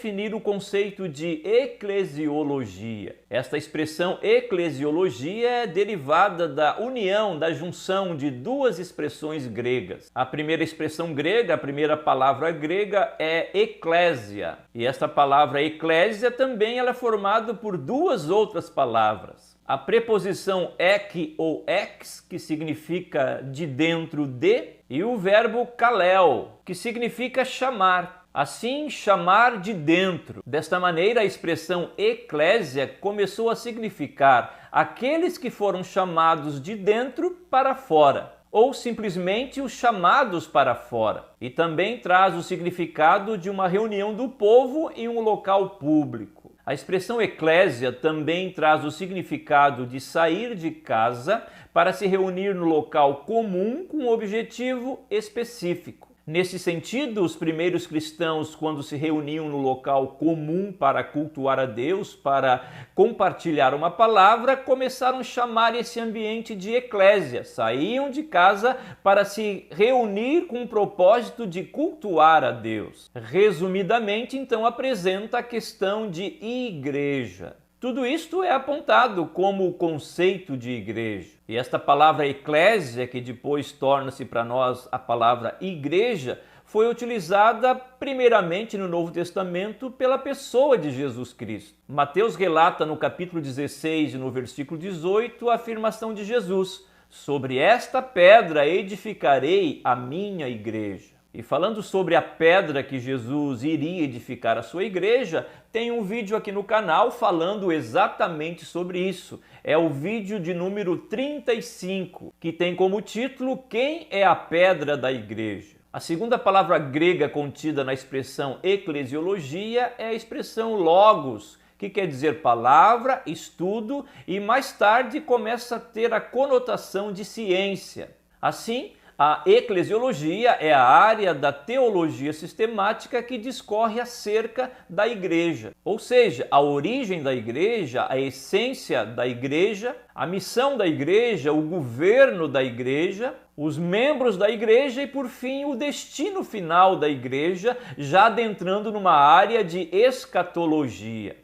definir o conceito de eclesiologia. Esta expressão eclesiologia é derivada da união, da junção de duas expressões gregas. A primeira expressão grega, a primeira palavra grega é eclésia. E esta palavra eclésia também ela é formada por duas outras palavras. A preposição ek ou ex, que significa de dentro de, e o verbo kalel, que significa chamar. Assim, chamar de dentro. Desta maneira, a expressão eclésia começou a significar aqueles que foram chamados de dentro para fora, ou simplesmente os chamados para fora. E também traz o significado de uma reunião do povo em um local público. A expressão eclésia também traz o significado de sair de casa para se reunir no local comum com um objetivo específico. Nesse sentido, os primeiros cristãos, quando se reuniam no local comum para cultuar a Deus, para compartilhar uma palavra, começaram a chamar esse ambiente de eclésia. Saíam de casa para se reunir com o propósito de cultuar a Deus. Resumidamente, então, apresenta a questão de igreja. Tudo isto é apontado como o conceito de igreja. E esta palavra eclésia, que depois torna-se para nós a palavra igreja, foi utilizada primeiramente no Novo Testamento pela pessoa de Jesus Cristo. Mateus relata no capítulo 16, no versículo 18, a afirmação de Jesus: sobre esta pedra edificarei a minha igreja. E falando sobre a pedra que Jesus iria edificar a sua igreja, tem um vídeo aqui no canal falando exatamente sobre isso. É o vídeo de número 35, que tem como título Quem é a pedra da igreja? A segunda palavra grega contida na expressão eclesiologia é a expressão logos, que quer dizer palavra, estudo, e mais tarde começa a ter a conotação de ciência. Assim, a eclesiologia é a área da teologia sistemática que discorre acerca da igreja, ou seja, a origem da igreja, a essência da igreja, a missão da igreja, o governo da igreja, os membros da igreja e, por fim, o destino final da igreja, já adentrando numa área de escatologia.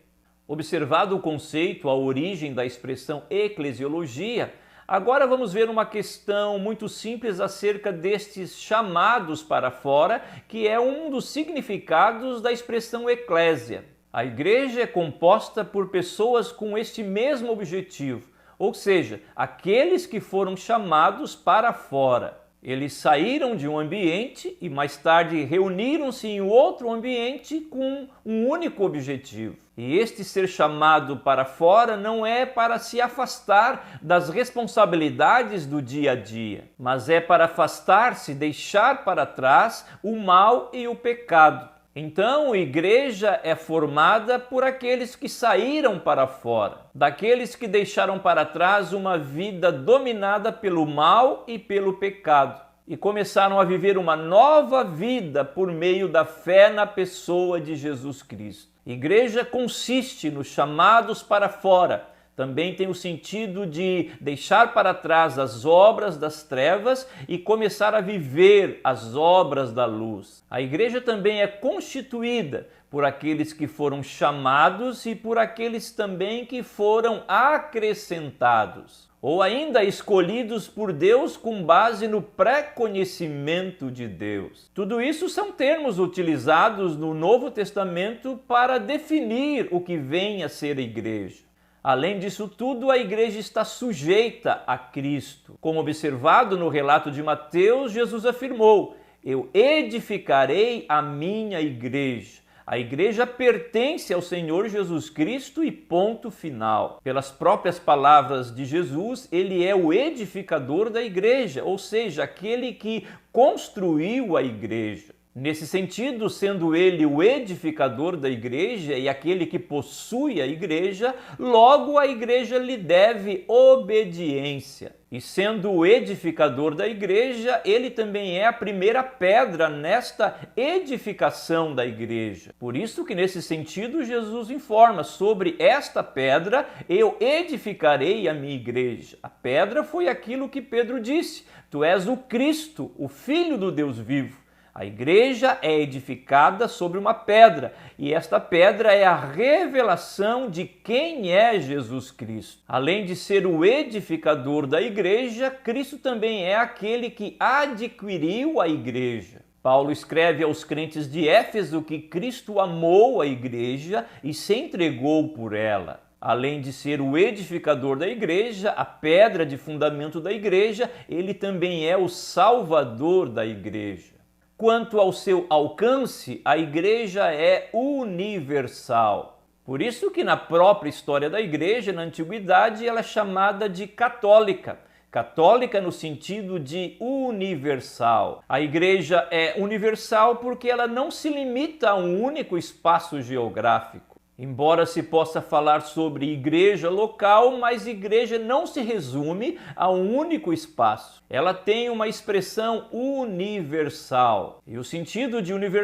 Observado o conceito, a origem da expressão eclesiologia, agora vamos ver uma questão muito simples acerca destes chamados para fora, que é um dos significados da expressão eclésia. A igreja é composta por pessoas com este mesmo objetivo, ou seja, aqueles que foram chamados para fora. Eles saíram de um ambiente e mais tarde reuniram-se em outro ambiente com um único objetivo. E este ser chamado para fora não é para se afastar das responsabilidades do dia a dia, mas é para afastar-se, deixar para trás o mal e o pecado. Então, a igreja é formada por aqueles que saíram para fora, daqueles que deixaram para trás uma vida dominada pelo mal e pelo pecado, e começaram a viver uma nova vida por meio da fé na pessoa de Jesus Cristo. Igreja consiste nos chamados para fora. Também tem o sentido de deixar para trás as obras das trevas e começar a viver as obras da luz. A igreja também é constituída por aqueles que foram chamados e por aqueles também que foram acrescentados, ou ainda escolhidos por Deus com base no pré-conhecimento de Deus. Tudo isso são termos utilizados no Novo Testamento para definir o que vem a ser a igreja. Além disso tudo, a igreja está sujeita a Cristo. Como observado no relato de Mateus, Jesus afirmou: eu edificarei a minha igreja. A igreja pertence ao Senhor Jesus Cristo e ponto final. Pelas próprias palavras de Jesus, ele é o edificador da igreja, ou seja, aquele que construiu a igreja. Nesse sentido, sendo ele o edificador da igreja e aquele que possui a igreja, logo a igreja lhe deve obediência. E sendo o edificador da igreja, ele também é a primeira pedra nesta edificação da igreja. Por isso que nesse sentido Jesus informa: sobre esta pedra eu edificarei a minha igreja. A pedra foi aquilo que Pedro disse: tu és o Cristo, o Filho do Deus vivo. A igreja é edificada sobre uma pedra, e esta pedra é a revelação de quem é Jesus Cristo. Além de ser o edificador da igreja, Cristo também é aquele que adquiriu a igreja. Paulo escreve aos crentes de Éfeso que Cristo amou a igreja e se entregou por ela. Além de ser o edificador da igreja, a pedra de fundamento da igreja, ele também é o salvador da igreja. Quanto ao seu alcance, a igreja é universal. Por isso que na própria história da igreja, na antiguidade, ela é chamada de católica. Católica no sentido de universal. A igreja é universal porque ela não se limita a um único espaço geográfico. Embora se possa falar sobre igreja local, mas igreja não se resume a um único espaço. Ela tem uma expressão universal. E o sentido de universal